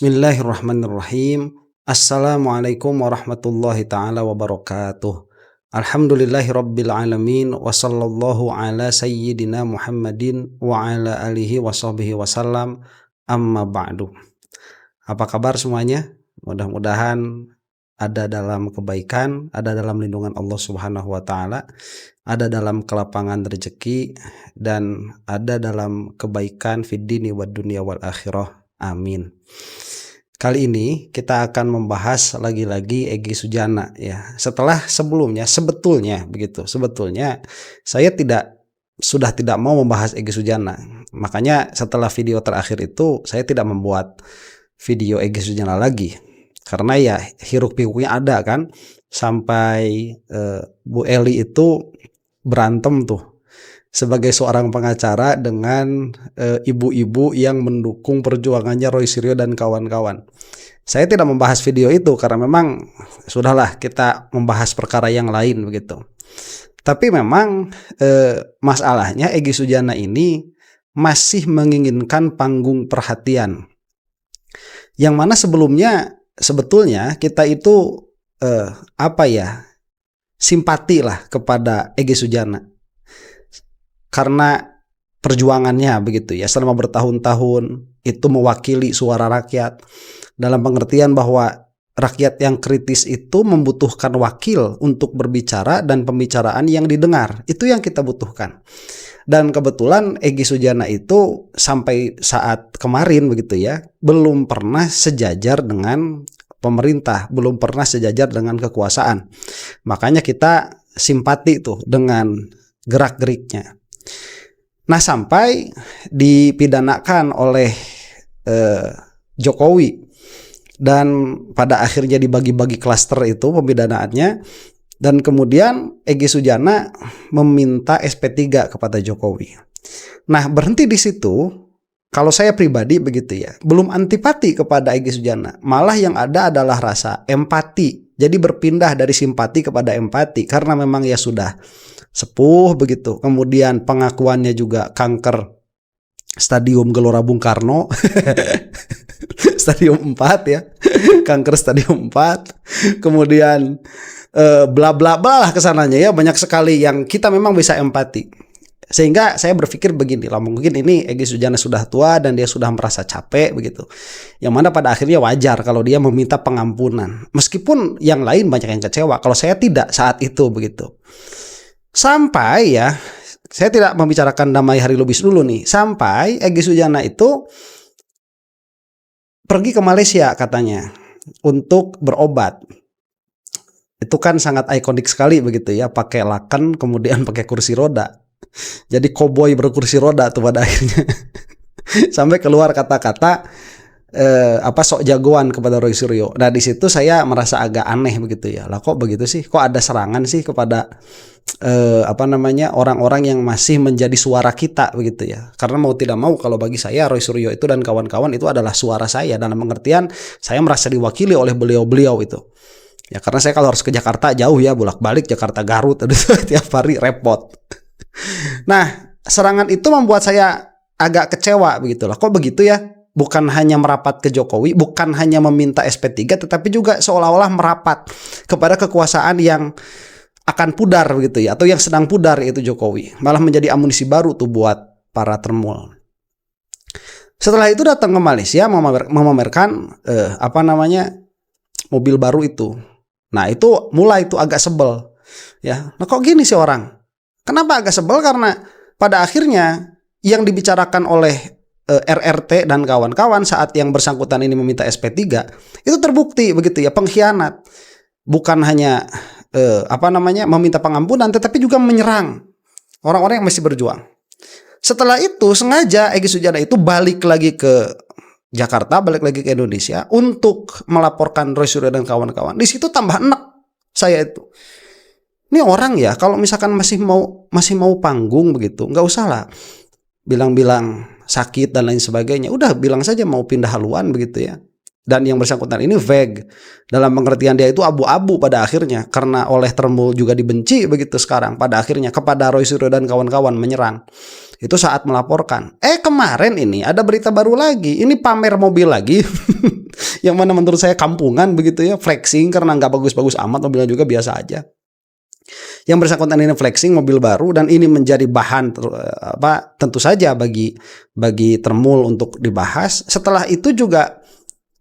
Bismillahirrahmanirrahim. Assalamualaikum warahmatullahi ta'ala wabarakatuh. Alhamdulillahi rabbil alamin. Wa sallallahu ala sayyidina Muhammadin wa ala alihi wa sahbihi wasallam. Amma ba'du. Apa kabar semuanya? Mudah-mudahan ada dalam kebaikan, ada dalam lindungan Allah Subhanahu wa ta'ala, ada dalam kelapangan rezeki, dan ada dalam kebaikan fid dini wad dunya wal akhirah. Amin. Kali ini kita akan membahas lagi-lagi Egy Sujana ya. Setelah sebelumnya sebetulnya saya sudah tidak mau membahas Egy Sujana. Makanya setelah video terakhir itu saya tidak membuat video Egy Sujana lagi. Karena ya hiruk-pikuknya ada kan, sampai Bu Eli itu berantem tuh sebagai seorang pengacara dengan ibu-ibu yang mendukung perjuangannya Roy Suryo dan kawan-kawan. Saya tidak membahas video itu karena memang sudahlah kita membahas perkara yang lain begitu. Tapi memang masalahnya Egy Sujana ini masih menginginkan panggung perhatian. Yang mana sebetulnya kita itu simpati lah kepada Egy Sujana. Karena perjuangannya begitu ya, selama bertahun-tahun itu mewakili suara rakyat, dalam pengertian bahwa rakyat yang kritis itu membutuhkan wakil untuk berbicara dan pembicaraan yang didengar. Itu yang kita butuhkan. Dan kebetulan Egy Sujana itu sampai saat kemarin begitu ya, belum pernah sejajar dengan pemerintah, belum pernah sejajar dengan kekuasaan. Makanya kita simpati tuh dengan gerak-geriknya. Nah, sampai dipidanakan oleh Jokowi dan pada akhirnya dibagi-bagi klaster itu pemidanaannya, dan kemudian Egy Sujana meminta SP3 kepada Jokowi. Nah, berhenti di situ. Kalau saya pribadi begitu ya, belum antipati kepada Egy Sujana, malah yang ada adalah rasa empati. Jadi berpindah dari simpati kepada empati karena memang ya sudah sepuh begitu. Kemudian pengakuannya juga kanker stadium Gelora Bung Karno. Stadium 4 ya. Kanker stadium 4. Kemudian bla bla bla lah kesananya ya, banyak sekali yang kita memang bisa empati. Sehingga saya berpikir begini lah, mungkin ini Egy Sujana sudah tua dan dia sudah merasa capek begitu. Yang mana pada akhirnya wajar kalau dia meminta pengampunan. Meskipun yang lain banyak yang kecewa, kalau saya tidak saat itu begitu. Sampai ya, saya tidak membicarakan Damai Hari Lubis dulu nih. Sampai Egy Sujana itu pergi ke Malaysia katanya untuk berobat. Itu kan sangat ikonik sekali begitu ya, pakai laken kemudian pakai kursi roda. Jadi koboi berkursi roda tuh pada akhirnya. Sampai keluar kata-kata sok jagoan kepada Roy Suryo. Nah, di situ saya merasa agak aneh begitu ya. Lah kok begitu sih? Kok ada serangan sih kepada orang-orang yang masih menjadi suara kita begitu ya. Karena mau tidak mau kalau bagi saya Roy Suryo itu dan kawan-kawan itu adalah suara saya, dalam pengertian saya merasa diwakili oleh beliau-beliau itu. Ya karena saya kalau harus ke Jakarta jauh ya, bolak-balik Jakarta Garut tiap hari repot. Nah, serangan itu membuat saya agak kecewa begitu lah. Kok begitu ya? Bukan hanya merapat ke Jokowi, bukan hanya meminta SP3, tetapi juga seolah-olah merapat kepada kekuasaan yang akan pudar begitu ya, atau yang sedang pudar, yaitu Jokowi. Malah menjadi amunisi baru tuh buat para termul. Setelah itu datang ke Malaysia memamerkan mobil baru itu. Nah, itu mulai itu agak sebel. Ya, nah kok gini sih orang? Kenapa agak sebel? Karena pada akhirnya yang dibicarakan oleh RRT dan kawan-kawan saat yang bersangkutan ini meminta SP3 itu terbukti begitu ya, pengkhianat. Bukan hanya meminta pengampunan, tetapi juga menyerang orang-orang yang masih berjuang. Setelah itu sengaja Egy Sujana itu balik lagi ke Jakarta, balik lagi ke Indonesia untuk melaporkan Roy Suryo dan kawan-kawan. Di situ tambah enek saya itu. Ini orang ya kalau misalkan masih mau panggung begitu, nggak usah lah bilang-bilang sakit dan lain sebagainya. Udah bilang saja mau pindah haluan begitu ya. Dan yang bersangkutan ini vague, dalam pengertian dia itu abu-abu pada akhirnya, karena oleh termul juga dibenci begitu sekarang. Pada akhirnya kepada Roy Suryo dan kawan-kawan menyerang. Itu saat melaporkan. Kemarin ini ada berita baru lagi. Ini pamer mobil lagi. Yang mana menurut saya kampungan begitu ya. Flexing karena nggak bagus-bagus amat. Mobilnya juga biasa aja. Yang bersangkutan ini flexing mobil baru. Dan ini menjadi bahan tentu saja bagi Tremul untuk dibahas. Setelah itu juga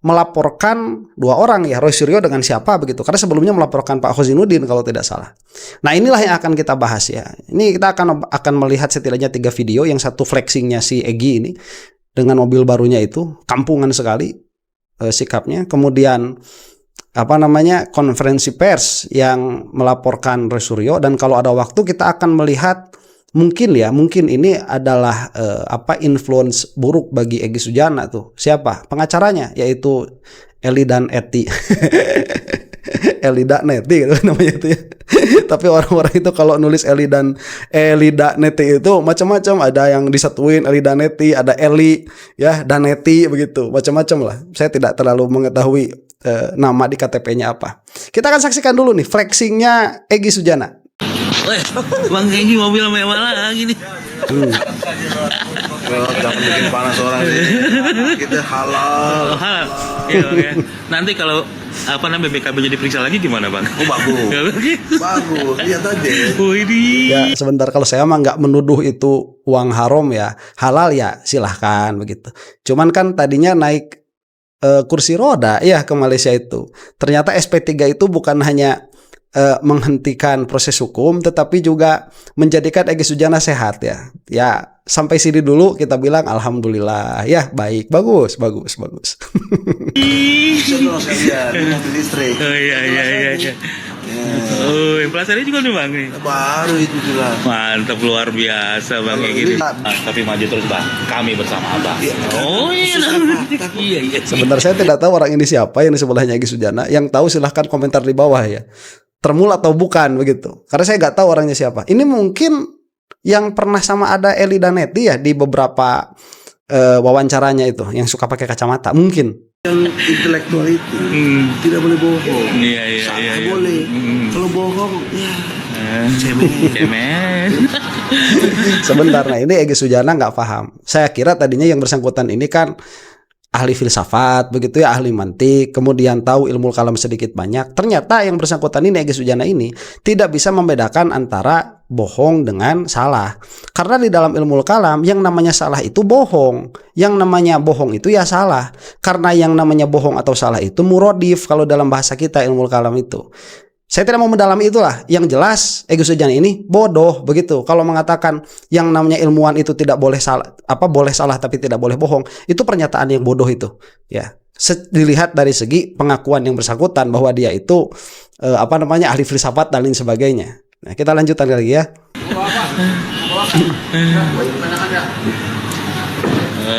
melaporkan 2 orang ya, Roy Suryo dengan siapa begitu. Karena sebelumnya melaporkan Pak Khozinuddin kalau tidak salah. Nah inilah yang akan kita bahas ya. Ini kita akan melihat setidaknya 3 video. Yang satu flexingnya si Egy ini dengan mobil barunya itu, kampungan sekali sikapnya. Kemudian konferensi pers yang melaporkan Roy Suryo. Dan kalau ada waktu kita akan melihat mungkin ini adalah influence buruk bagi Egy Sujana tuh. Siapa? Pengacaranya yaitu Eli dan Eti. Eli dan Neti gitu namanya itu ya. Tapi orang-orang itu kalau nulis Eli dan Neti itu macam-macam, ada yang disatuin Eli dan Neti, ada Eli ya dan Neti begitu, macam-macam lah. Saya tidak terlalu mengetahui nama di KTP-nya apa. Kita akan saksikan dulu nih flexingnya Egy Sujana. Bang Egy mobil mewah lagi nih. Jangan bikin panas orang sih. Kita halal. Oh, halal. Ya. Nanti kalau BPKB jadi periksa lagi gimana bang? Oh bagus. Bagus. Lihat aja. Ya sebentar, kalau saya mah nggak menuduh itu uang haram ya. Halal ya silahkan begitu. Cuman kan tadinya naik kursi roda ya ke Malaysia itu. Ternyata SP3 itu bukan hanya menghentikan proses hukum, tetapi juga menjadikan Egy Sujana sehat ya. Ya sampai sini dulu kita bilang alhamdulillah ya, baik, bagus. Listrik. Oh iya. Oh, inflasinya juga nih bang. Baru itu jelas. Mantap, luar biasa bang Egy. Tapi maju terus bang. Kami bersama abang. Oh iya. Iya. Sebentar, saya tidak tahu orang ini siapa yang di sebelahnya Egy Sujana. Yang tahu silahkan komentar di bawah ya. Tremul atau bukan begitu. Karena saya nggak tahu orangnya siapa. Ini mungkin yang pernah sama ada Eli dan Neti ya di beberapa wawancaranya itu, yang suka pakai kacamata mungkin. Yang intelektual itu tidak boleh bohong. Iya. Boleh. Kalau bohong ya cemen. Sebentar, nah ini Egy Sujana nggak paham. Saya kira tadinya yang bersangkutan ini kan ahli filsafat begitu ya, ahli mantik, kemudian tahu ilmu kalam sedikit banyak. Ternyata yang bersangkutan ini Egy Sujana ini tidak bisa membedakan antara bohong dengan salah. Karena di dalam ilmu kalam yang namanya salah itu bohong, yang namanya bohong itu ya salah. Karena yang namanya bohong atau salah itu murodif kalau dalam bahasa kita ilmu kalam itu. Saya tidak mau mendalami itulah. Yang jelas Egy Sujana ini bodoh begitu. Kalau mengatakan yang namanya ilmuwan itu tidak boleh salah, boleh salah tapi tidak boleh bohong, itu pernyataan yang bodoh itu. Ya, dilihat dari segi pengakuan yang bersangkutan bahwa dia itu ahli filsafat dan lain sebagainya. Nah, kita lanjutkan lagi ya.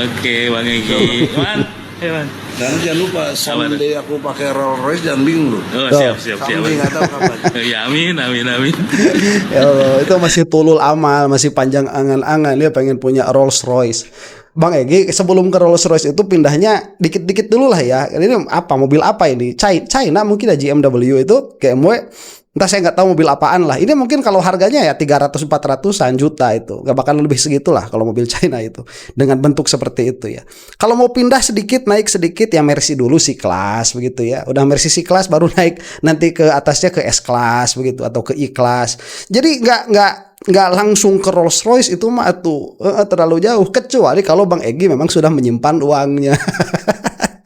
Oke, Bang Egy. Dan jangan lupa someday aku pakai Rolls Royce, jangan bingung loh. Oh, siap. Someday nggak tahu kapan. Ya amin. Ya Allah, itu masih tulul amal, masih panjang angan-angan dia pengen punya Rolls Royce. Bang Egy sebelum ke Rolls Royce itu pindahnya dikit-dikit dulu lah ya. Ini mobil apa ini? China mungkin ya, GMW itu, BMW. Entah, saya nggak tahu mobil apaan lah. Ini mungkin kalau harganya ya 300-400an juta itu. Nggak bakal lebih segitulah kalau mobil China itu. Dengan bentuk seperti itu ya. Kalau mau pindah sedikit, naik sedikit ya Mercy dulu C-Class begitu ya. Udah Mercy C-Class baru naik nanti ke atasnya ke S-Class begitu. Atau ke E-Class. Jadi nggak langsung ke Rolls Royce itu mah tuh terlalu jauh. Kecuali kalau Bang Egy memang sudah menyimpan uangnya.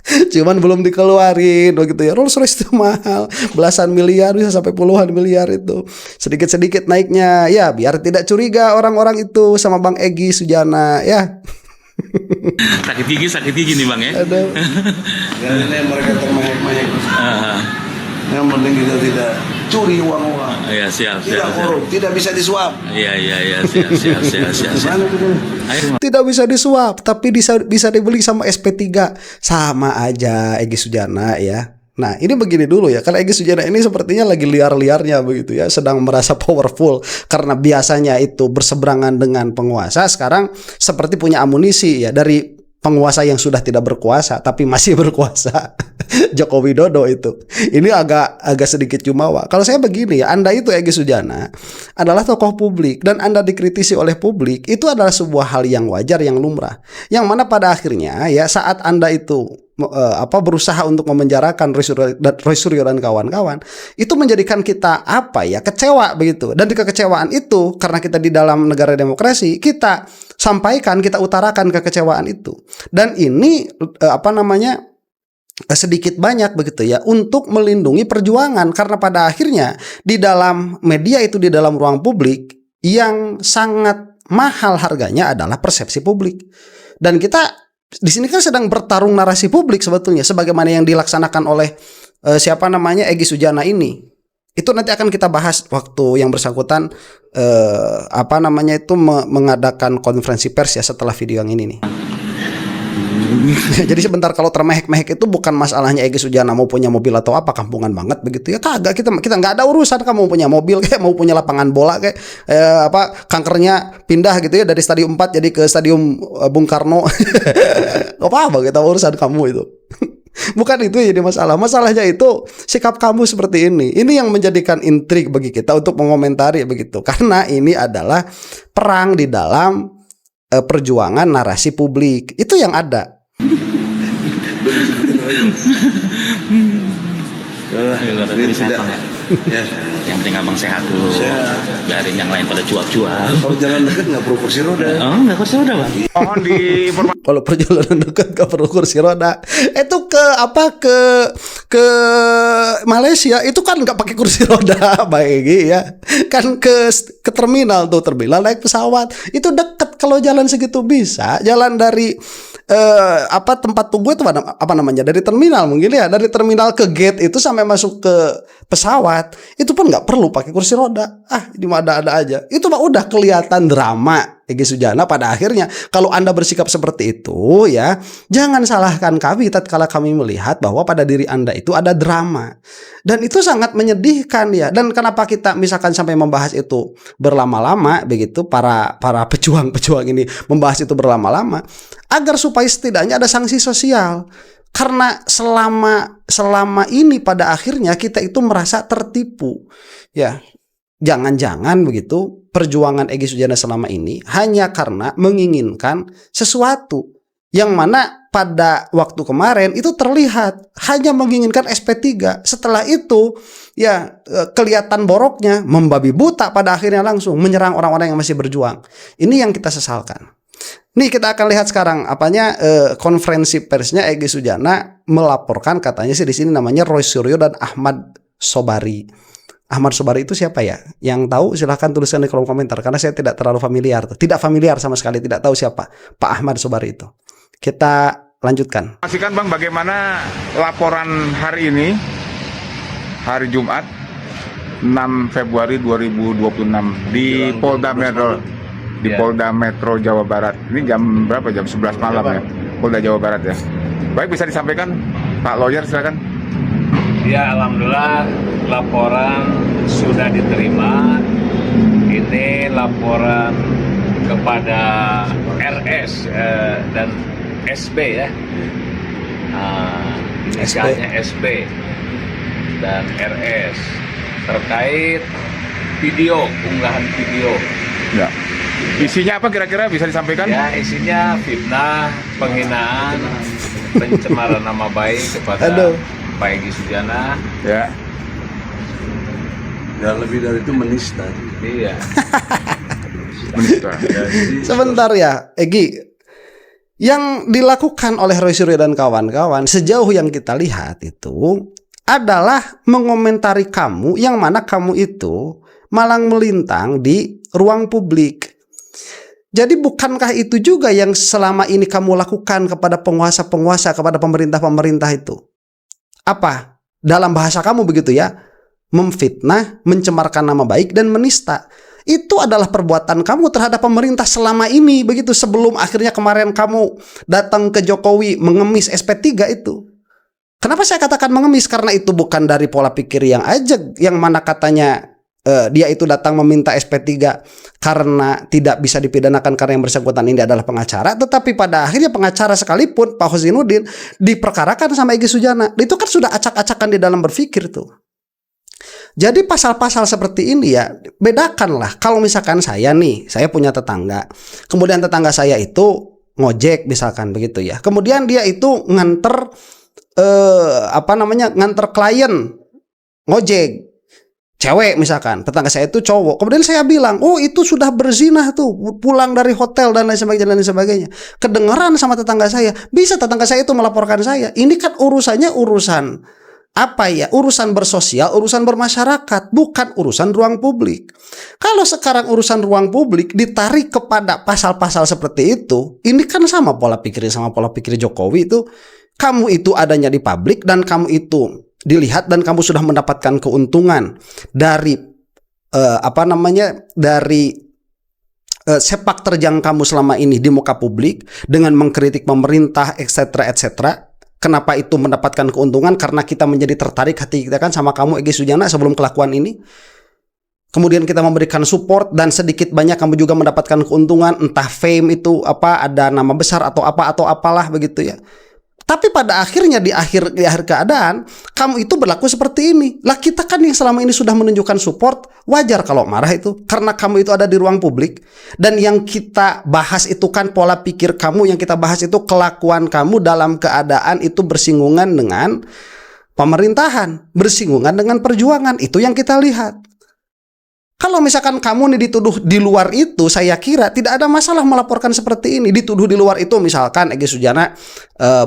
Cuman belum dikeluarin begitu ya. Rolls Royce itu mahal, belasan miliar bisa sampai puluhan miliar itu. Sedikit-sedikit naiknya ya biar tidak curiga orang-orang itu sama Bang Egy Sujana ya. Sakit gigi nih bang ya. Aduh. Karena mereka termehek-mehek. Yang penting kita tidak curi uang-uang. Iya siap. Tidak korup, tidak bisa disuap. Iya siap. Tidak bisa disuap, tapi bisa dibeli sama SP3. Sama aja Egy Sujana ya. Nah ini begini dulu ya, karena Egy Sujana ini sepertinya lagi liar-liarnya begitu ya, sedang merasa powerful karena biasanya itu berseberangan dengan penguasa, sekarang seperti punya amunisi ya dari penguasa yang sudah tidak berkuasa tapi masih berkuasa. Joko Widodo itu. Ini agak sedikit jumawa. Kalau saya begini ya, Anda itu Egy Sujana adalah tokoh publik dan Anda dikritisi oleh publik, itu adalah sebuah hal yang wajar, yang lumrah. Yang mana pada akhirnya ya saat Anda itu berusaha untuk memenjarakan Roy Suryo dan kawan-kawan, itu menjadikan kita kecewa begitu. Dan di kekecewaan itu, karena kita di dalam negara demokrasi, kita sampaikan, kita utarakan kekecewaan itu. Dan ini sedikit banyak begitu ya untuk melindungi perjuangan, karena pada akhirnya di dalam media itu, di dalam ruang publik, yang sangat mahal harganya adalah persepsi publik. Dan kita di sini kan sedang bertarung narasi publik sebetulnya, sebagaimana yang dilaksanakan oleh Egy Sujana ini. Itu nanti akan kita bahas waktu yang bersangkutan mengadakan konferensi pers ya setelah video yang ini nih. Jadi sebentar, kalau termehek-mehek itu bukan masalahnya Egy Sujana mau punya mobil atau apa, kampungan banget begitu ya, kagak. Kita nggak ada urusan kamu mau punya mobil kayak mau punya lapangan bola kayak kankernya pindah gitu ya dari stadium 4 jadi ke stadium Bung Karno. Apa kita urusan kamu itu. Bukan itu jadi masalah. Masalahnya itu sikap kamu seperti ini. Ini yang menjadikan intrik bagi kita untuk mengomentari begitu. Karena ini adalah perang di dalam perjuangan narasi publik. Itu yang ada. Ini tidak. Ya. Yang penting abang sehat dulu. Biarin yang lain pada cuap-cuap. Kalau jalan dekat nggak perlu kursi roda. Oh, nggak kursi roda, Bang. Mohon di kalau perjalanan dekat nggak perlu kursi roda. Itu ke Malaysia itu kan nggak pakai kursi roda, baik ya. Kan ke terminal naik pesawat. Itu dekat, kalau jalan segitu bisa. Jalan dari tempat tunggu itu dari terminal mungkin ya, dari terminal ke gate itu sampai masuk ke pesawat itu pun nggak perlu pakai kursi roda. Di mana ada aja. Itu mah udah kelihatan drama Egy Sujana pada akhirnya. Kalau Anda bersikap seperti itu ya, jangan salahkan kami tatkala kami melihat bahwa pada diri Anda itu ada drama. Dan itu sangat menyedihkan ya. Dan kenapa kita misalkan sampai membahas itu berlama-lama begitu, para pejuang-pejuang ini membahas itu berlama-lama agar supaya setidaknya ada sanksi sosial. Karena selama ini pada akhirnya kita itu merasa tertipu. Ya. Jangan-jangan begitu perjuangan Egy Sujana selama ini hanya karena menginginkan sesuatu yang mana pada waktu kemarin itu terlihat hanya menginginkan SP3. Setelah itu ya kelihatan boroknya, membabi buta pada akhirnya langsung menyerang orang-orang yang masih berjuang. Ini yang kita sesalkan. Nih kita akan lihat sekarang konferensi persnya Egy Sujana melaporkan, katanya sih di sini namanya Roy Suryo dan Ahmad Sobari. Ahmad Sobari itu siapa ya? Yang tahu silahkan tuliskan di kolom komentar, karena saya tidak terlalu familiar. Tidak familiar sama sekali, tidak tahu siapa Pak Ahmad Sobari itu. Kita lanjutkan. Pastikan Bang, bagaimana laporan hari ini, hari Jumat 6 Februari 2026 di Polda Metro Jawa Barat. Ini jam berapa? Jam 11 malam ya, Polda Jawa Barat ya. Baik, bisa disampaikan Pak Lawyer, silakan. Ya, alhamdulillah laporan sudah diterima. Ini laporan kepada RS dan SB ya. Inisialnya SB dan RS terkait unggahan video. Ya. Isinya apa kira-kira bisa disampaikan? Ya, isinya fitnah, penghinaan, pencemaran nama baik kepada Pak Egy Sujana. Ya. Ya, lebih dari itu menista. Iya. Menista. Sebentar ya, Egy. Yang dilakukan oleh Roy Suryo dan kawan-kawan sejauh yang kita lihat itu adalah mengomentari kamu, yang mana kamu itu malang melintang di ruang publik. Jadi bukankah itu juga yang selama ini kamu lakukan kepada penguasa-penguasa, kepada pemerintah-pemerintah itu? Apa? Dalam bahasa kamu begitu ya, memfitnah, mencemarkan nama baik, dan menista. Itu adalah perbuatan kamu terhadap pemerintah selama ini begitu, sebelum akhirnya kemarin kamu datang ke Jokowi mengemis SP3 itu. Kenapa saya katakan mengemis? Karena itu bukan dari pola pikir yang ajak, yang mana katanya dia itu datang meminta SP3 karena tidak bisa dipidanakan karena yang bersangkutan ini adalah pengacara, tetapi pada akhirnya pengacara sekalipun Pak Husainuddin diperkarakan sama Egy Sujana. Itu kan sudah acak-acakan di dalam berpikir tuh. Jadi pasal-pasal seperti ini ya, bedakanlah. Kalau misalkan saya punya tetangga, kemudian tetangga saya itu ngojek misalkan begitu ya, kemudian dia itu nganter nganter klien ngojek cewek misalkan, tetangga saya itu cowok, kemudian saya bilang, oh itu sudah berzina tuh, pulang dari hotel dan lain sebagainya, kedengeran sama tetangga saya, bisa tetangga saya itu melaporkan saya. Ini kan urusannya urusan urusan bersosial, urusan bermasyarakat, bukan urusan ruang publik. Kalau sekarang urusan ruang publik ditarik kepada pasal-pasal seperti itu, ini kan sama pola pikir Jokowi itu. Kamu itu adanya di publik dan kamu itu dilihat dan kamu sudah mendapatkan keuntungan dari sepak terjang kamu selama ini di muka publik dengan mengkritik pemerintah etc. Kenapa itu mendapatkan keuntungan? Karena kita menjadi tertarik hati kita kan sama kamu Egy Sujana sebelum kelakuan ini. Kemudian kita memberikan support dan sedikit banyak kamu juga mendapatkan keuntungan, entah fame itu ada nama besar atau apalah begitu ya. Tapi pada akhirnya di akhir keadaan kamu itu berlaku seperti ini. Lah kita kan yang selama ini sudah menunjukkan support, wajar kalau marah itu karena kamu itu ada di ruang publik dan yang kita bahas itu kan pola pikir kamu, yang kita bahas itu kelakuan kamu dalam keadaan itu bersinggungan dengan pemerintahan, bersinggungan dengan perjuangan. Itu yang kita lihat. Kalau misalkan kamu nih dituduh di luar itu, saya kira tidak ada masalah melaporkan seperti ini. Dituduh di luar itu misalkan Egy Sujana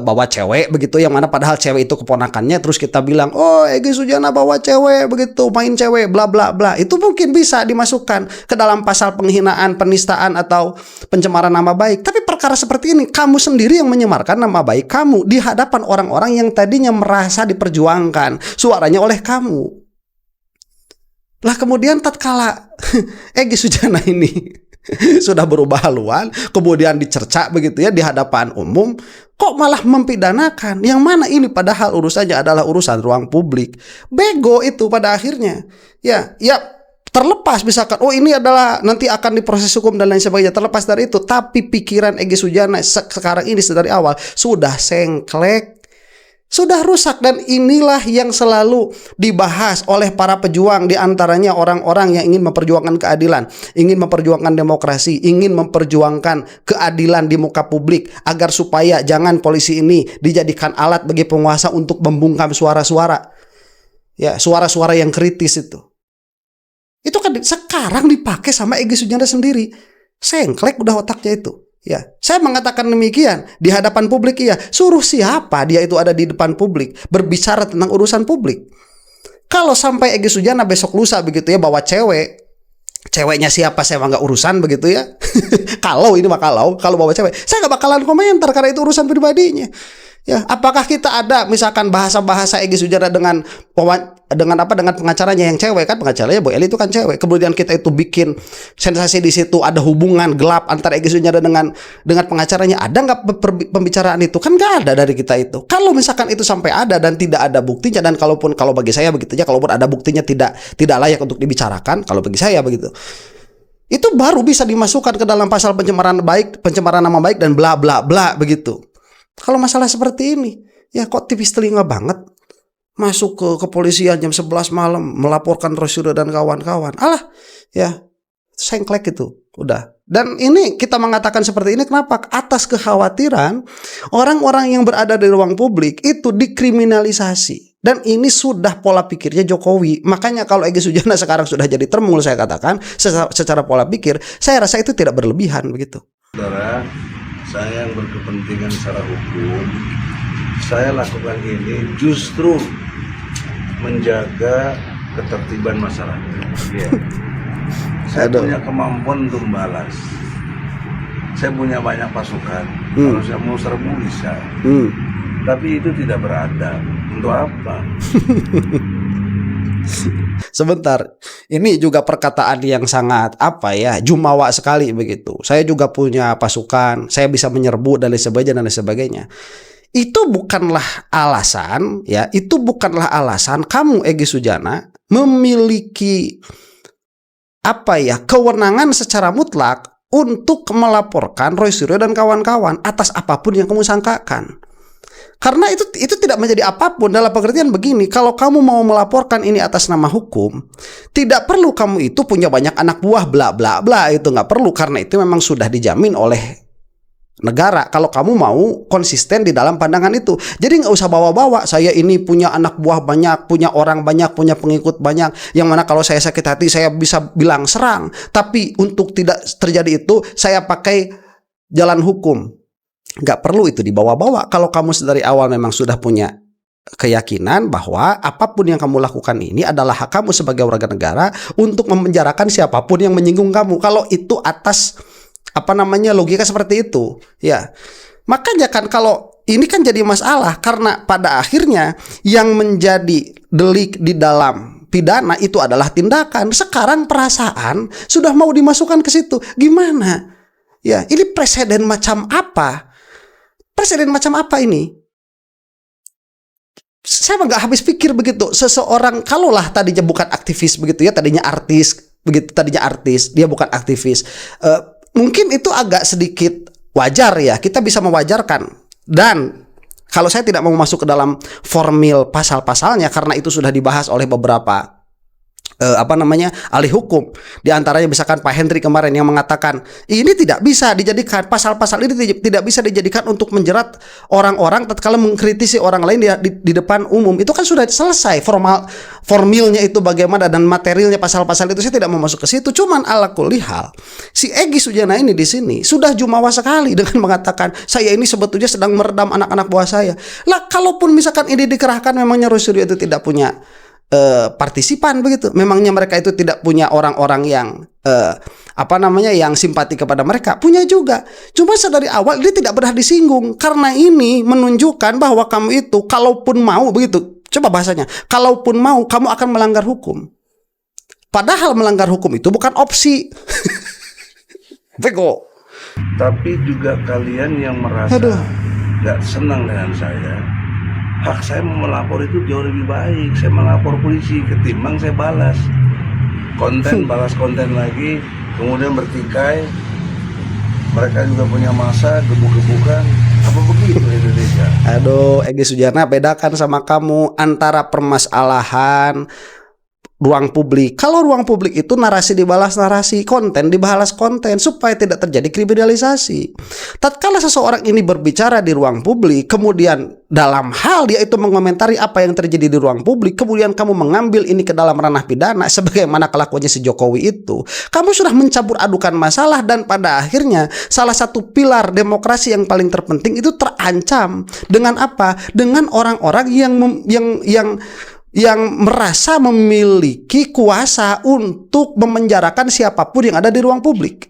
bawa cewek begitu, yang mana padahal cewek itu keponakannya, terus kita bilang, oh Egy Sujana bawa cewek begitu, main cewek bla bla bla. Itu mungkin bisa dimasukkan ke dalam pasal penghinaan, penistaan atau pencemaran nama baik. Tapi perkara seperti ini, kamu sendiri yang menyemarkan nama baik kamu di hadapan orang-orang yang tadinya merasa diperjuangkan suaranya oleh kamu. Lah kemudian tatkala Egy Sujana ini sudah berubah haluan, kemudian dicerca begitu ya di hadapan umum, kok malah mempidanakan? Yang mana ini padahal urusannya adalah urusan ruang publik. Bego itu pada akhirnya. Ya terlepas misalkan, oh ini adalah nanti akan diproses hukum dan lain sebagainya, terlepas dari itu, tapi pikiran Egy Sujana sekarang ini dari awal sudah sengklek, sudah rusak, dan inilah yang selalu dibahas oleh para pejuang, diantaranya orang-orang yang ingin memperjuangkan keadilan, ingin memperjuangkan demokrasi, ingin memperjuangkan keadilan di muka publik agar supaya jangan polisi ini dijadikan alat bagi penguasa untuk membungkam suara-suara, ya suara-suara yang kritis itu kan sekarang dipakai sama Egy Sujana sendiri. Sengklek udah otaknya itu. Ya, saya mengatakan demikian di hadapan publik. Iya, suruh siapa dia itu ada di depan publik berbicara tentang urusan publik. Kalau sampai Egy Sujana besok lusa begitu ya bawa ceweknya siapa saya mah nggak urusan begitu ya. Kalau bawa cewek, saya nggak bakalan komentar karena itu urusan pribadinya. Ya, apakah kita ada misalkan bahasa-bahasa Egy Sujana dengan pengacaranya yang cewek, kan pengacaranya Boy Eli itu kan cewek. Kemudian kita itu bikin sensasi di situ, ada hubungan gelap antara Egy Sujana dengan pengacaranya. Ada nggak pembicaraan itu? Kan nggak ada dari kita itu. Kalau misalkan itu sampai ada dan tidak ada buktinya, dan kalau bagi saya begitu ya, kalaupun ada buktinya tidak layak untuk dibicarakan, kalau bagi saya begitu. Itu baru bisa dimasukkan ke dalam pasal pencemaran nama baik dan bla bla bla begitu. Kalau masalah seperti ini, ya kok tipis telinga banget. Masuk ke kepolisian jam 11 malam melaporkan Rosyuda dan kawan-kawan. Alah, ya sengklek itu. Udah. Dan ini kita mengatakan seperti ini kenapa? Atas kekhawatiran orang-orang yang berada di ruang publik itu dikriminalisasi. Dan ini sudah pola pikirnya Jokowi. Makanya kalau Egy Sujana sekarang sudah jadi termul, saya katakan secara pola pikir, saya rasa itu tidak berlebihan begitu. Saudara, saya yang berkepentingan secara hukum, saya lakukan ini justru menjaga ketertiban masyarakat. Yeah. Saya punya kemampuan untuk membalas. Saya punya banyak pasukan. Kalau saya mau serbu bisa. Tapi itu tidak beradab. Untuk apa? Sebentar, ini juga perkataan yang sangat jumawa sekali begitu. Saya juga punya pasukan, saya bisa menyerbu dan lain sebagainya. Itu bukanlah alasan, ya. Itu bukanlah alasan kamu Egy Sujana memiliki kewenangan secara mutlak untuk melaporkan Roy Suryo dan kawan-kawan atas apapun yang kamu sangkakan. Karena itu tidak menjadi apapun dalam pengertian begini, kalau kamu mau melaporkan ini atas nama hukum, tidak perlu kamu itu punya banyak anak buah bla bla bla, itu nggak perlu, karena itu memang sudah dijamin oleh negara kalau kamu mau konsisten di dalam pandangan itu. Jadi nggak usah bawa-bawa saya ini punya anak buah banyak, punya orang banyak, punya pengikut banyak, yang mana kalau saya sakit hati saya bisa bilang serang, tapi untuk tidak terjadi itu saya pakai jalan hukum. Nggak perlu itu dibawa-bawa. Kalau kamu dari awal memang sudah punya keyakinan bahwa apapun yang kamu lakukan ini adalah hak kamu sebagai warga negara untuk memenjarakan siapapun yang menyinggung kamu. Kalau itu atas logika seperti itu, ya. Makanya kan kalau ini kan jadi masalah karena pada akhirnya yang menjadi delik di dalam pidana itu adalah tindakan. Sekarang perasaan sudah mau dimasukkan ke situ. Gimana? Ya, ini presiden macam apa? Presiden macam apa ini? Saya nggak habis pikir begitu. Seseorang kalaulah tadinya bukan aktivis begitu ya, tadinya artis begitu, dia bukan aktivis. Mungkin itu agak sedikit wajar ya, kita bisa mewajarkan. Dan kalau saya tidak mau masuk ke dalam formil pasal-pasalnya karena itu sudah dibahas oleh beberapa ahli hukum. Di antaranya misalkan Pak Hendri kemarin yang mengatakan ini tidak bisa dijadikan, pasal-pasal ini tidak bisa dijadikan untuk menjerat orang-orang tatkala mengkritisi orang lain di depan umum. Itu kan sudah selesai formilnya itu bagaimana dan materialnya pasal-pasal itu, saya tidak mau masuk ke situ. Cuman ala kulli hal, si Egy Sujana ini di sini sudah jumawa sekali dengan mengatakan saya ini sebetulnya sedang meredam anak-anak buah saya. Lah kalaupun misalkan ini dikerahkan memangnya Roy Suryo itu tidak punya partisipan begitu, memangnya mereka itu tidak punya orang-orang yang yang simpati kepada mereka? Punya juga. Cuma dari awal dia tidak pernah disinggung karena ini menunjukkan bahwa kamu itu kalaupun mau begitu, coba bahasanya, kalaupun mau kamu akan melanggar hukum. Padahal melanggar hukum itu bukan opsi. Bego. Tapi juga kalian yang merasa nggak senang dengan saya, hak saya mau melapor itu jauh lebih baik. Saya melapor polisi ketimbang saya balas konten lagi, kemudian bertikai. Mereka juga punya masa gebuk-gebukan. Apa begitu Indonesia? Aduh, Egy Sujana, bedakan sama kamu antara permasalahan ruang publik. Kalau ruang publik itu narasi dibalas narasi, konten dibalas konten, supaya tidak terjadi kriminalisasi. Tatkala seseorang ini berbicara di ruang publik, kemudian dalam hal dia itu mengomentari apa yang terjadi di ruang publik, kemudian kamu mengambil ini ke dalam ranah pidana sebagaimana kelakuannya si Jokowi itu, kamu sudah mencampur adukan masalah dan pada akhirnya salah satu pilar demokrasi yang paling terpenting itu terancam. Dengan apa? Dengan orang-orang yang merasa memiliki kuasa untuk memenjarakan siapapun yang ada di ruang publik.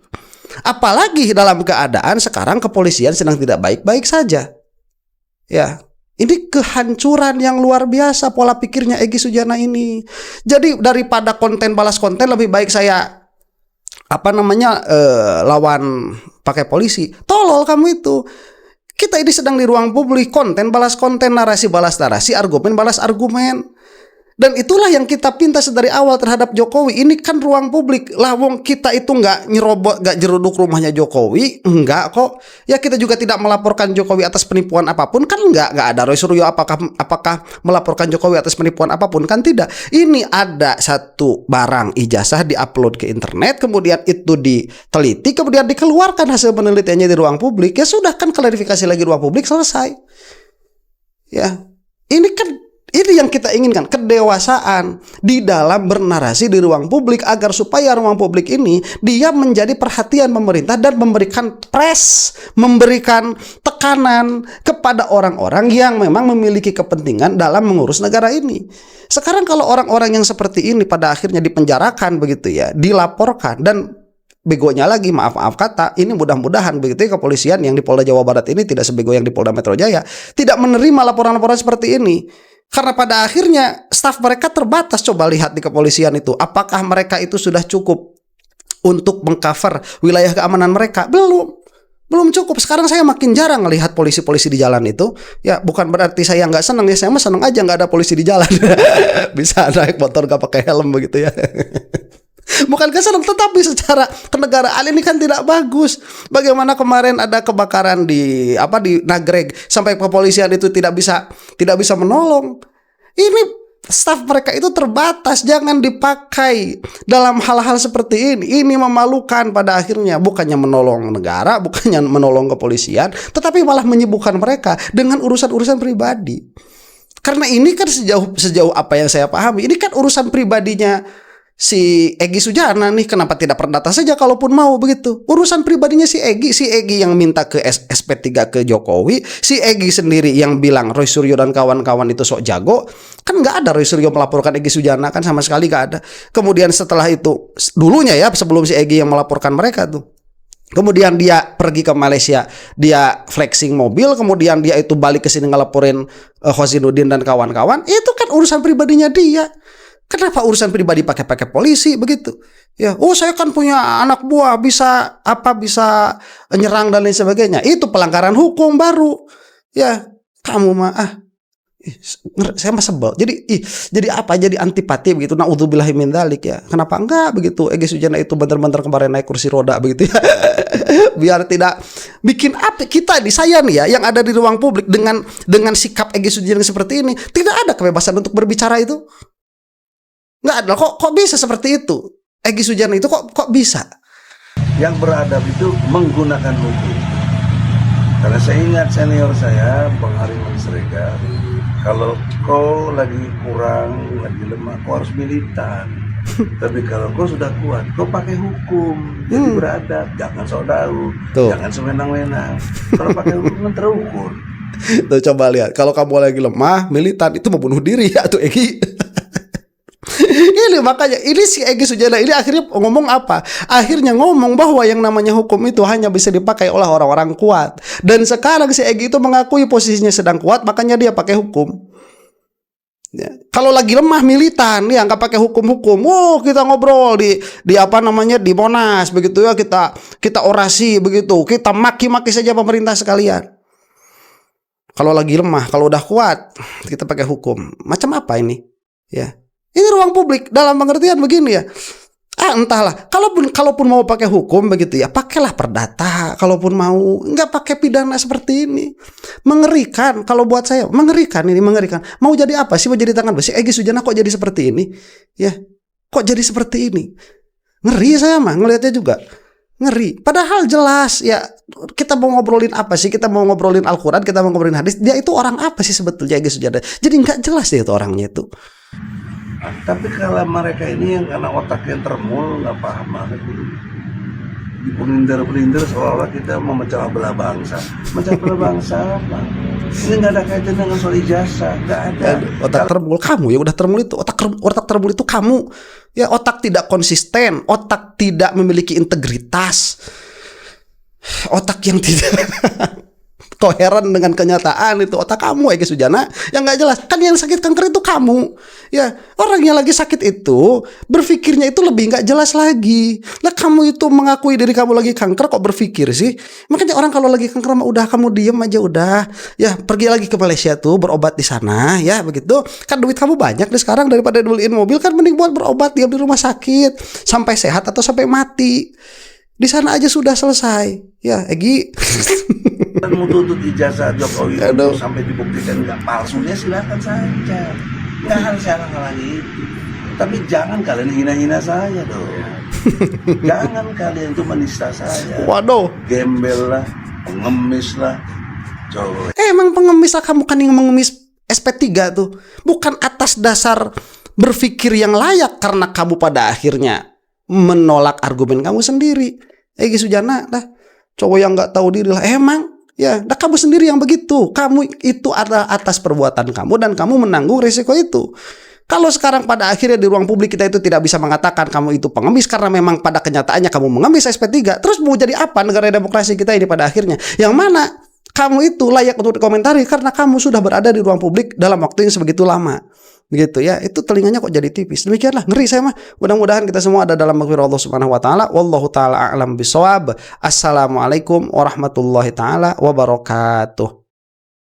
Apalagi dalam keadaan sekarang kepolisian sedang tidak baik-baik saja. Ya, ini kehancuran yang luar biasa pola pikirnya Egy Sujana ini. Jadi daripada konten balas konten, lebih baik saya lawan pakai polisi. Tolol kamu itu. Kita ini sedang di ruang publik, konten balas konten, narasi balas narasi, argumen balas argumen. Dan itulah yang kita pinta dari awal terhadap Jokowi. Ini kan ruang publik. Lah wong kita itu nggak nyerobot, nggak jeruduk rumahnya Jokowi, enggak kok. Ya kita juga tidak melaporkan Jokowi atas penipuan apapun, kan nggak ada. Roy Suryo apakah melaporkan Jokowi atas penipuan apapun, kan tidak. Ini ada satu barang ijazah diupload ke internet, kemudian itu diteliti, kemudian dikeluarkan hasil penelitiannya di ruang publik. Ya sudah, kan klarifikasi lagi ruang publik, selesai. Ya, ini yang kita inginkan, kedewasaan di dalam bernarasi di ruang publik, agar supaya ruang publik ini dia menjadi perhatian pemerintah dan memberikan memberikan tekanan kepada orang-orang yang memang memiliki kepentingan dalam mengurus negara ini. Sekarang kalau orang-orang yang seperti ini pada akhirnya dipenjarakan begitu ya, dilaporkan, dan begonya lagi, maaf kata, ini mudah-mudahan begitu ya, kepolisian yang di Polda Jawa Barat ini tidak sebego yang di Polda Metro Jaya, tidak menerima laporan-laporan seperti ini. Karena pada akhirnya staf mereka terbatas. Coba lihat di kepolisian itu, apakah mereka itu sudah cukup untuk mengcover wilayah keamanan mereka? Belum cukup. Sekarang saya makin jarang melihat polisi-polisi di jalan itu. Ya bukan berarti saya nggak senang ya, saya mah senang aja nggak ada polisi di jalan. Bisa naik motor nggak pakai helm begitu ya. Bukan senang, tetapi secara kenegaraan ini kan tidak bagus. Bagaimana kemarin ada kebakaran di Nagreg sampai kepolisian itu tidak bisa menolong. Ini staf mereka itu terbatas, jangan dipakai dalam hal-hal seperti ini. Ini memalukan pada akhirnya, bukannya menolong negara, bukannya menolong kepolisian, tetapi malah menyibukkan mereka dengan urusan-urusan pribadi. Karena ini kan sejauh apa yang saya pahami, ini kan urusan pribadinya si Egy Sujana nih. Kenapa tidak perdata saja kalaupun mau begitu? Urusan pribadinya si Egy yang minta ke SP3 ke Jokowi, si Egy sendiri yang bilang Roy Suryo dan kawan-kawan itu sok jago. Kan nggak ada Roy Suryo melaporkan Egy Sujana, kan sama sekali nggak ada. Kemudian setelah itu, dulunya ya sebelum si Egy yang melaporkan mereka tuh, kemudian dia pergi ke Malaysia, dia flexing mobil, kemudian dia itu balik ke sini ngelaporin Khosinuddin dan kawan-kawan. Itu kan urusan pribadinya dia. Kenapa urusan pribadi pakai polisi begitu? Ya, saya kan punya anak buah bisa nyerang dan lain sebagainya. Itu pelanggaran hukum baru. Ya, kamu mah saya mah sebel. Jadi antipati begitu. Naudzubillahi min dzalik ya. Kenapa enggak begitu? Egy Sujana itu benar-benar kemarin naik kursi roda begitu ya. Biar tidak bikin kita nih, saya nih ya, yang ada di ruang publik dengan sikap Egy Sujana seperti ini, tidak ada kebebasan untuk berbicara itu. Nggak ada. Kok bisa seperti itu? Egy Sujana itu kok bisa? Yang beradab itu menggunakan hukum. Karena saya ingat senior saya, Bang Hariman Siregar, kalau kau lagi kurang, lagi lemah, kau harus militan. Tapi kalau kau sudah kuat, kau pakai hukum. Jadi beradab, jangan sok tahu, jangan sewenang-wenang. Kalau pakai hukum kan terukur. Tuh, coba lihat, kalau kamu lagi lemah, militan, itu mau bunuh diri ya tuh Egy. Ini makanya ini si Egy Sujana ini akhirnya ngomong apa? Akhirnya ngomong bahwa yang namanya hukum itu hanya bisa dipakai oleh orang-orang kuat. Dan sekarang si Egy itu mengakui posisinya sedang kuat, makanya dia pakai hukum. Ya. Kalau lagi lemah militan, ya nggak pakai hukum-hukum. Kita ngobrol di di Monas begitu ya, kita orasi begitu, kita maki-maki saja pemerintah sekalian. Kalau lagi lemah, kalau udah kuat, kita pakai hukum. Macam apa ini? Ya. Ini ruang publik dalam pengertian begini ya. Entahlah. Kalaupun mau pakai hukum begitu ya, pakailah perdata. Kalaupun mau, nggak pakai pidana seperti ini. Mengerikan. Kalau buat saya, mengerikan. Mau jadi apa sih? Mau jadi tangan besi? Egy Sujana kok jadi seperti ini? Ya, kok jadi seperti ini? Ngeri saya mah ngelihatnya juga. Ngeri. Padahal jelas ya, kita mau ngobrolin apa sih? Kita mau ngobrolin Al-Quran, kita mau ngobrolin hadis. Dia itu orang apa sih sebetulnya Egy Sujana? Jadi nggak jelas dia itu orangnya itu. Tapi kalau mereka ini yang karena otaknya termul, nggak paham banget itu, dipelintir seolah-olah kita mau memecah belah bangsa. Memecah belah bangsa apa? Ini nggak ada kaitan dengan soal ijazah, nggak ada. Otak termul kamu ya, udah termul itu. Otak termul itu kamu. Ya, otak tidak konsisten, otak tidak memiliki integritas, otak yang tidak koheren dengan kenyataan, itu otak kamu Egy Sujana yang nggak jelas. Kan yang sakit kanker itu kamu ya. Orang yang lagi sakit itu berpikirnya itu lebih nggak jelas lagi lah. Kamu itu mengakui diri kamu lagi kanker, kok berpikir sih? Makanya orang kalau lagi kanker mah udah, kamu diem aja udah ya, pergi lagi ke Malaysia tuh, berobat di sana ya begitu. Kan duit kamu banyak nih sekarang, daripada beliin mobil kan mending buat berobat, diam di rumah sakit sampai sehat atau sampai mati. Di sana aja sudah selesai ya Egy. Dan mau tuntut ijazah Jokowi sampai dibuktikan nggak palsunya, silakan saja, nggak harus lagi itu. Tapi jangan kalian hina-hina saya dong. Jangan kalian tuh menista saya. Waduh, gembel lah, pengemis lah. Coba. Emang pengemis lah kamu, kan yang mengemis SP3 tuh bukan atas dasar berpikir yang layak, karena kamu pada akhirnya menolak argumen kamu sendiri. Egy Sujana dah cowok yang nggak tahu diri lah. Emang ya, dah kamu sendiri yang begitu. Kamu itu adalah atas perbuatan kamu dan kamu menanggung resiko itu. Kalau sekarang pada akhirnya di ruang publik kita itu tidak bisa mengatakan kamu itu pengemis, karena memang pada kenyataannya kamu mengemis SP3. Terus mau jadi apa negara demokrasi kita ini pada akhirnya? Yang mana kamu itu layak untuk dikomentari karena kamu sudah berada di ruang publik dalam waktu yang sebegitu lama. Begitu ya, itu telinganya kok jadi tipis. Demikianlah, ngeri saya mah. Mudah-mudahan kita semua ada dalam maghfirah Allah Subhanahu wa taala. Wallahu taala a'lam bishawab. Assalamualaikum warahmatullahi taala wabarakatuh.